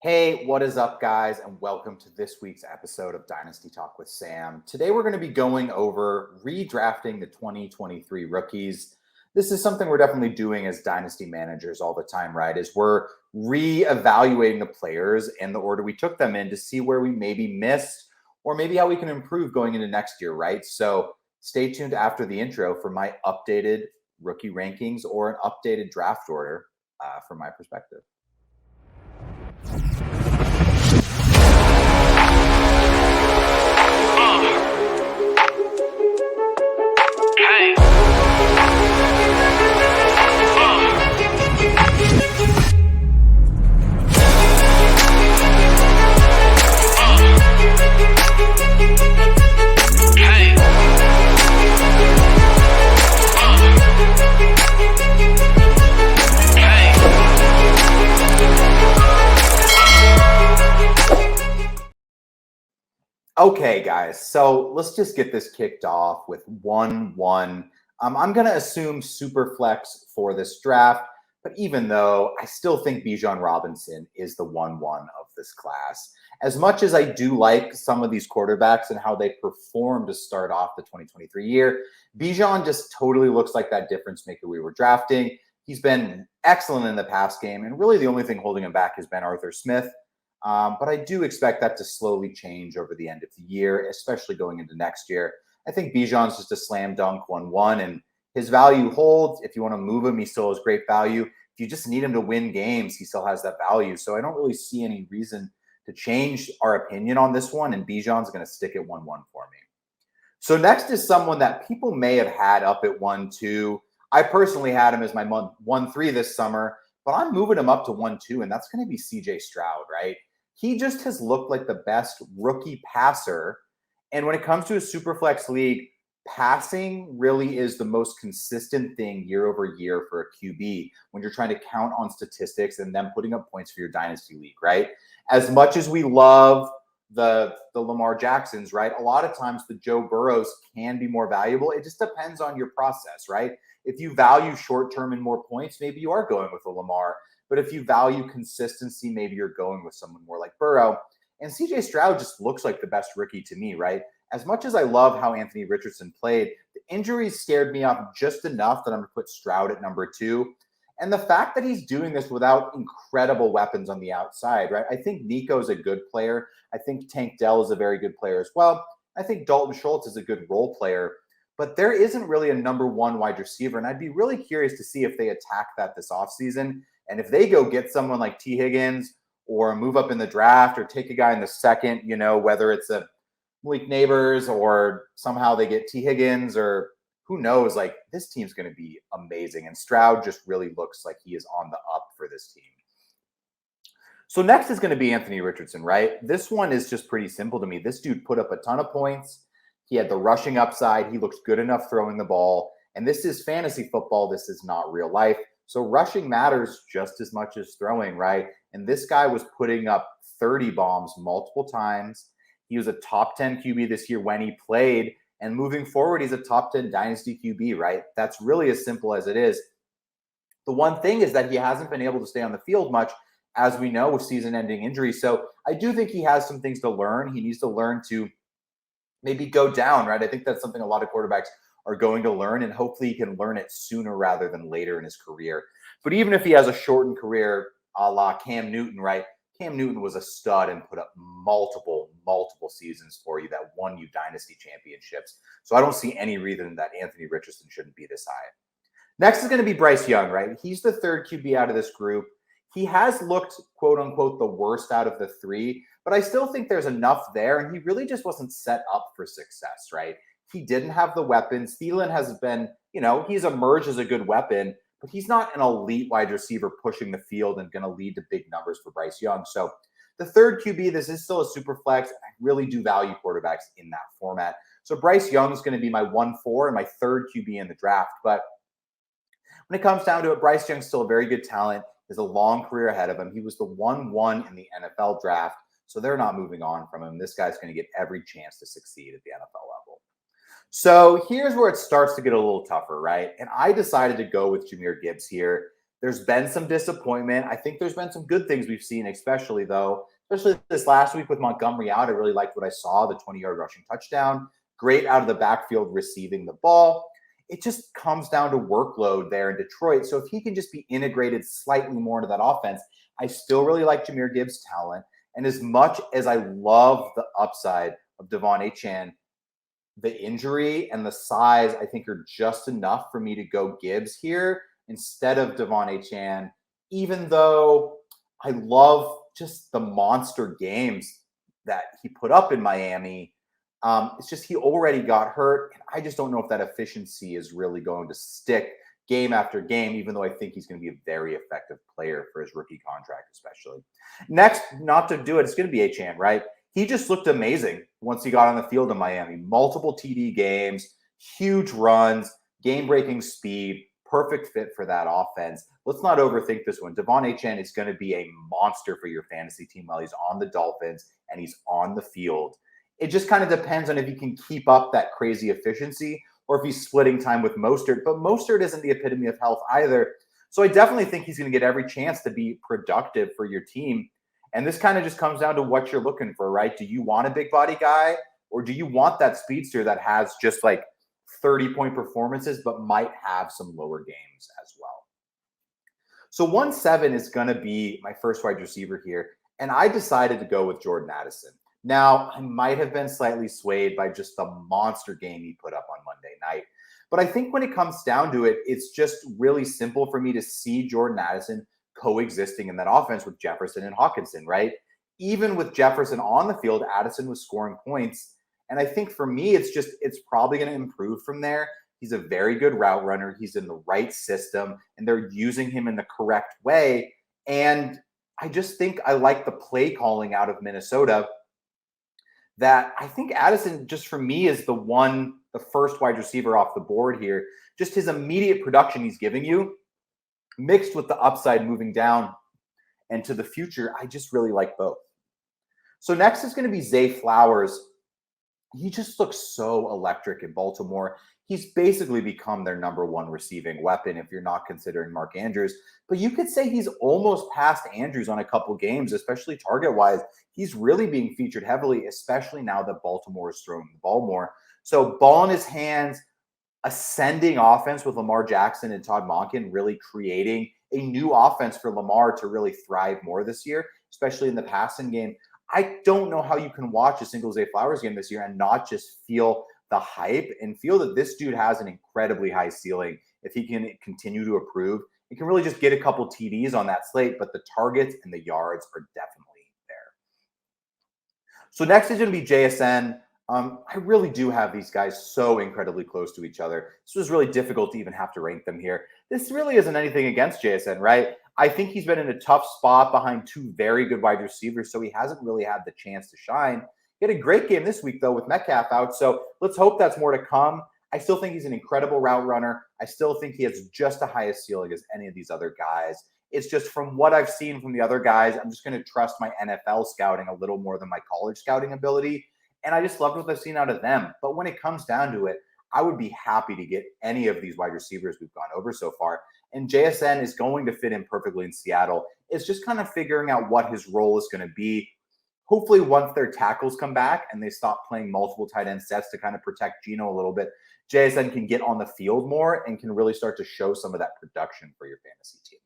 Hey, what is up, guys, and welcome to this week's episode of Dynasty Talk with Sam. Today, we're going to be going over redrafting the 2023 rookies. This is something we're definitely doing as Dynasty managers all the time, right? Is we're reevaluating the players and the order we took them in to see where we maybe missed or maybe how we can improve going into next year, right? So stay tuned after the intro for my updated rookie rankings or an updated draft order from my perspective. Okay, guys, so let's just get this kicked off with 1-1. I'm going to assume super flex for this draft, but even though I still think Bijan Robinson is the 1-1 of this class. As much as I do like some of these quarterbacks and how they perform to start off the 2023 year, Bijan just totally looks like that difference maker we were drafting. He's been excellent in the pass game, and really the only thing holding him back has been Arthur Smith. But I do expect that to slowly change over the end of the year, especially going into next year. I think Bijan's just a slam dunk 1-1, and his value holds. If you want to move him, he still has great value. If you just need him to win games, he still has that value. So I don't really see any reason to change our opinion on this one, and Bijan's going to stick at 1-1 for me. So next is someone that people may have had up at 1-2. I personally had him as my 1-3 this summer, but I'm moving him up to 1-2, and that's going to be CJ Stroud, right? He just has looked like the best rookie passer. And when it comes to a Superflex league, passing really is the most consistent thing year over year for a QB when you're trying to count on statistics and then putting up points for your dynasty league, right? As much as we love the Lamar Jacksons, right? A lot of times the Joe Burrows can be more valuable. It just depends on your process, right? If you value short-term and more points, maybe you are going with a Lamar. But if you value consistency, maybe you're going with someone more like Burrow. And CJ Stroud just looks like the best rookie to me, right? As much as I love how Anthony Richardson played, the injuries scared me off just enough that I'm going to put Stroud at number 2. And the fact that he's doing this without incredible weapons on the outside, right? I think Nico's a good player. I think Tank Dell is a very good player as well. I think Dalton Schultz is a good role player. But there isn't really a number 1 wide receiver. And I'd be really curious to see if they attack that this offseason. And if they go get someone like T. Higgins or move up in the draft or take a guy in the second, whether it's a Malik Neighbors or somehow they get T. Higgins or who knows, like this team's going to be amazing. And Stroud just really looks like he is on the up for this team. So next is going to be Anthony Richardson, right? This one is just pretty simple to me. This dude put up a ton of points. He had the rushing upside. He looks good enough throwing the ball. And this is fantasy football. This is not real life. So rushing matters just as much as throwing, right? And this guy was putting up 30 bombs multiple times. He was a top 10 QB this year when he played. And moving forward, he's a top 10 dynasty QB, right? That's really as simple as it is. The one thing is that he hasn't been able to stay on the field much, as we know, with season-ending injuries. So I do think he has some things to learn. He needs to learn to maybe go down, right? I think that's something a lot of quarterbacks are going to learn, and hopefully he can learn it sooner rather than later in his career. But even if he has a shortened career a la Cam Newton, right? Cam Newton was a stud and put up multiple seasons for you that won you dynasty championships. So I don't see any reason that Anthony Richardson shouldn't be this high. Next is going to be Bryce Young, right? He's the third QB out of this group. He has looked, quote unquote, the worst out of the 3, but I still think there's enough there, and he really just wasn't set up for success, right? He didn't have the weapons. Thielen has been, he's emerged as a good weapon, but he's not an elite wide receiver pushing the field and going to lead to big numbers for Bryce Young. So the third QB, this is still a super flex. I really do value quarterbacks in that format. So Bryce Young is going to be my 1-4 and my third QB in the draft. But when it comes down to it, Bryce Young's still a very good talent. He has a long career ahead of him. He was the 1-1 in the NFL draft, so they're not moving on from him. This guy's going to get every chance to succeed at the NFL level. So here's where it starts to get a little tougher, right? And I decided to go with Jahmyr Gibbs here. There's been some disappointment. I think there's been some good things we've seen, especially this last week with Montgomery out. I really liked what I saw, the 20-yard rushing touchdown. Great out of the backfield receiving the ball. It just comes down to workload there in Detroit. So if he can just be integrated slightly more into that offense, I still really like Jahmyr Gibbs' talent. And as much as I love the upside of Devon Achane, the injury and the size, I think, are just enough for me to go Gibbs here instead of Devon Achane, even though I love just the monster games that he put up in Miami. It's just he already got hurt, and I just don't know if that efficiency is really going to stick game after game, even though I think he's going to be a very effective player for his rookie contract, especially. Next, not to do it, it's going to be Achane, right? He just looked amazing once he got on the field in Miami. Multiple TD games, huge runs, game-breaking speed, perfect fit for that offense. Let's not overthink this one. Devon Achane is going to be a monster for your fantasy team while he's on the Dolphins and he's on the field. It just kind of depends on if he can keep up that crazy efficiency or if he's splitting time with Mostert. But Mostert isn't the epitome of health either. So I definitely think he's going to get every chance to be productive for your team. And this kind of just comes down to what you're looking for, right? Do you want a big body guy, or do you want that speedster that has just like 30-point performances but might have some lower games as well? So 1-7 is going to be my first wide receiver here. And I decided to go with Jordan Addison. Now, I might have been slightly swayed by just the monster game he put up on Monday night. But I think when it comes down to it, it's just really simple for me to see Jordan Addison coexisting in that offense with Jefferson and Hawkinson, right? Even with Jefferson on the field, Addison was scoring points. And I think for me, it's probably going to improve from there. He's a very good route runner. He's in the right system, and they're using him in the correct way. And I just think I like the play calling out of Minnesota, that I think Addison, just for me, is the first wide receiver off the board here. Just his immediate production he's giving you, mixed with the upside moving down and to the future, I just really like both. So next is going to be Zay Flowers. He just looks so electric in Baltimore. He's basically become their number one receiving weapon if you're not considering Mark Andrews. But you could say he's almost past Andrews on a couple games, especially target-wise. He's really being featured heavily, especially now that Baltimore is throwing the ball more. So ball in his hands, ascending offense with Lamar Jackson and Todd Monken really creating a new offense for Lamar to really thrive more this year, especially in the passing game. I don't know how you can watch a single Zay Flowers game this year and not just feel the hype and feel that this dude has an incredibly high ceiling if he can continue to improve. He can really just get a couple TDs on that slate, but the targets and the yards are definitely there. So next is going to be JSN. I really do have these guys so incredibly close to each other. This was really difficult to even have to rank them here. This really isn't anything against JSN, right? I think he's been in a tough spot behind two very good wide receivers, so he hasn't really had the chance to shine. He had a great game this week, though, with Metcalf out, so let's hope that's more to come. I still think he's an incredible route runner. I still think he has just the highest ceiling as any of these other guys. It's just from what I've seen from the other guys, I'm just going to trust my NFL scouting a little more than my college scouting ability. And I just loved what I've seen out of them. But when it comes down to it, I would be happy to get any of these wide receivers we've gone over so far. And JSN is going to fit in perfectly in Seattle. It's just kind of figuring out what his role is going to be. Hopefully, once their tackles come back and they stop playing multiple tight end sets to kind of protect Geno a little bit, JSN can get on the field more and can really start to show some of that production for your fantasy team.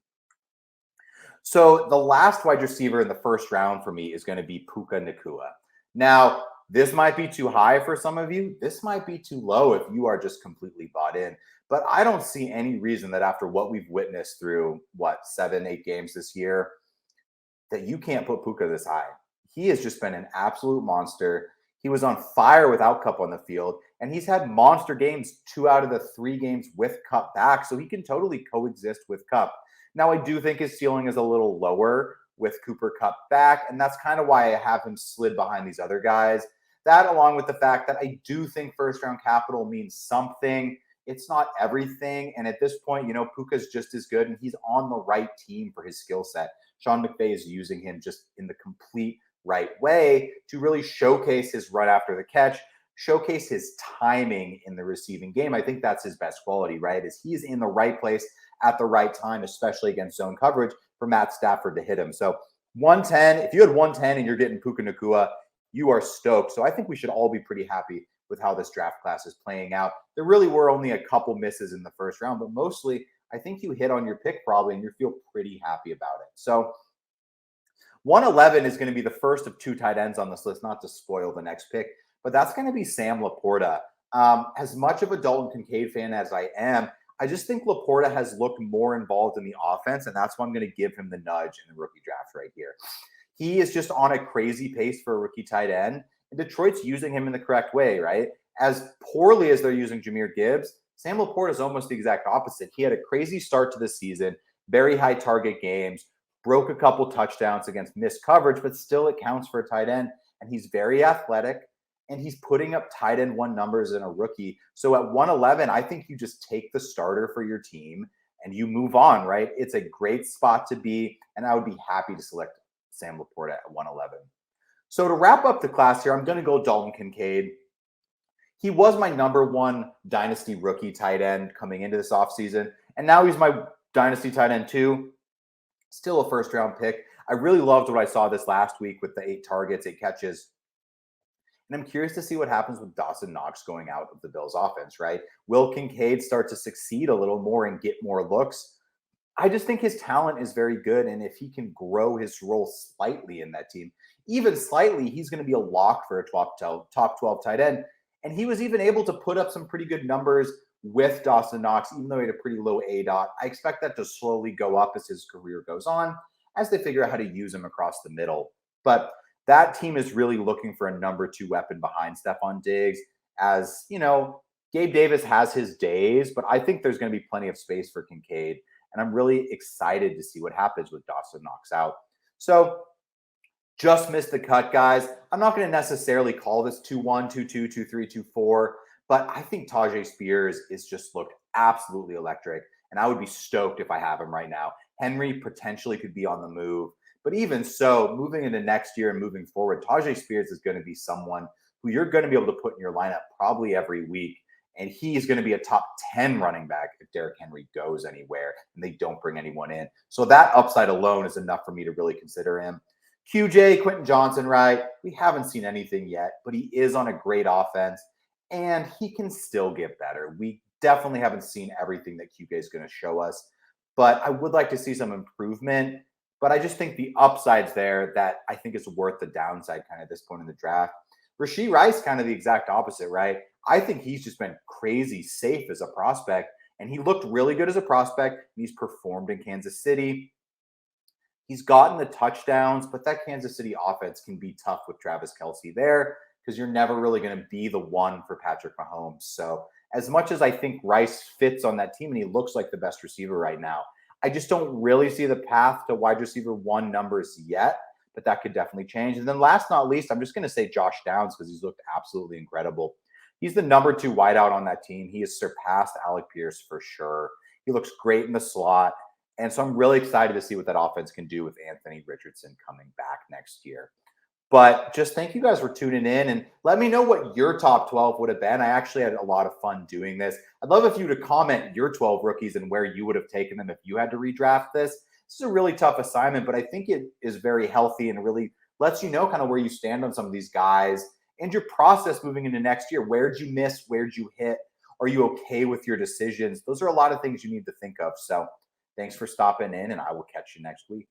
So the last wide receiver in the first round for me is going to be Puka Nacua. Now, this might be too high for some of you. This might be too low if you are just completely bought in. But I don't see any reason that after what we've witnessed through, 7-8 games this year, that you can't put Puka this high. He has just been an absolute monster. He was on fire without Kupp on the field, and he's had monster games 2 out of the 3 games with Kupp back, so he can totally coexist with Kupp. Now, I do think his ceiling is a little lower with Cooper Kupp back, and that's kind of why I have him slid behind these other guys. That, along with the fact that I do think first-round capital means something. It's not everything, and at this point, Puka's just as good, and he's on the right team for his skill set. Sean McVay is using him just in the complete right way to really showcase his run after the catch, showcase his timing in the receiving game. I think that's his best quality, right? Is he's in the right place at the right time, especially against zone coverage for Matt Stafford to hit him. So 110, if you had 110 and you're getting Puka Nacua, you are stoked. So I think we should all be pretty happy with how this draft class is playing out. There really were only a couple misses in the first round, but mostly I think you hit on your pick probably and you feel pretty happy about it. So 111 is going to be the first of 2 tight ends on this list, not to spoil the next pick, but that's going to be Sam Laporta. As much of a Dalton Kincaid fan as I am, I just think Laporta has looked more involved in the offense, and that's why I'm going to give him the nudge in the rookie draft right here. He is just on a crazy pace for a rookie tight end, and Detroit's using him in the correct way, right? As poorly as they're using Jahmyr Gibbs, Sam Laporta is almost the exact opposite. He had a crazy start to the season, very high target games, broke a couple touchdowns against missed coverage, but still it counts for a tight end, and he's very athletic. And he's putting up tight end 1 numbers in a rookie. So at 111, I think you just take the starter for your team and you move on, right? It's a great spot to be. And I would be happy to select Sam Laporta at 111. So to wrap up the class here, I'm going to go Dalton Kincaid. He was my number 1 dynasty rookie tight end coming into this offseason. And now he's my dynasty tight end 2. Still a first round pick. I really loved what I saw this last week with the 8 targets, 8 catches. And I'm curious to see what happens with Dawson Knox going out of the Bills offense, right? Will Kincaid start to succeed a little more and get more looks? I just think his talent is very good. And if he can grow his role slightly in that team, even slightly, he's going to be a lock for a top 12 tight end. And he was even able to put up some pretty good numbers with Dawson Knox, even though he had a pretty low ADOT. I expect that to slowly go up as his career goes on, as they figure out how to use him across the middle. But that team is really looking for a number 2 weapon behind Stephon Diggs. As you know, Gabe Davis has his days, but I think there's going to be plenty of space for Kincaid. And I'm really excited to see what happens with Dawson Knox out. So just missed the cut, guys. I'm not going to necessarily call this 2-1, 2-2, 2-3, 2-4, but I think Tajay Spears is just looked absolutely electric. And I would be stoked if I have him right now. Henry potentially could be on the move. But even so, moving into next year and moving forward, Tajay Spears is going to be someone who you're going to be able to put in your lineup probably every week. And he's going to be a top 10 running back if Derrick Henry goes anywhere and they don't bring anyone in. So that upside alone is enough for me to really consider him. QJ, Quentin Johnson, right? We haven't seen anything yet, but he is on a great offense and he can still get better. We definitely haven't seen everything that QJ is going to show us, but I would like to see some improvement. But I just think the upside's there that I think is worth the downside kind of at this point in the draft. Rashee Rice, kind of the exact opposite, right? I think he's just been crazy safe as a prospect, and he looked really good as a prospect, and he's performed in Kansas City. He's gotten the touchdowns, but that Kansas City offense can be tough with Travis Kelce there because you're never really going to be the one for Patrick Mahomes. So as much as I think Rice fits on that team and he looks like the best receiver right now, I just don't really see the path to wide receiver 1 numbers yet, but that could definitely change. And then last not least, I'm just going to say Josh Downs because he's looked absolutely incredible. He's the number 2 wideout on that team. He has surpassed Alec Pierce for sure. He looks great in the slot. And so I'm really excited to see what that offense can do with Anthony Richardson coming back next year. But just thank you guys for tuning in and let me know what your top 12 would have been. I actually had a lot of fun doing this. I'd love if you to comment your 12 rookies and where you would have taken them if you had to redraft this. This is a really tough assignment, but I think it is very healthy and really lets you know kind of where you stand on some of these guys and your process moving into next year. Where'd you miss? Where'd you hit? Are you okay with your decisions? Those are a lot of things you need to think of. So thanks for stopping in and I will catch you next week.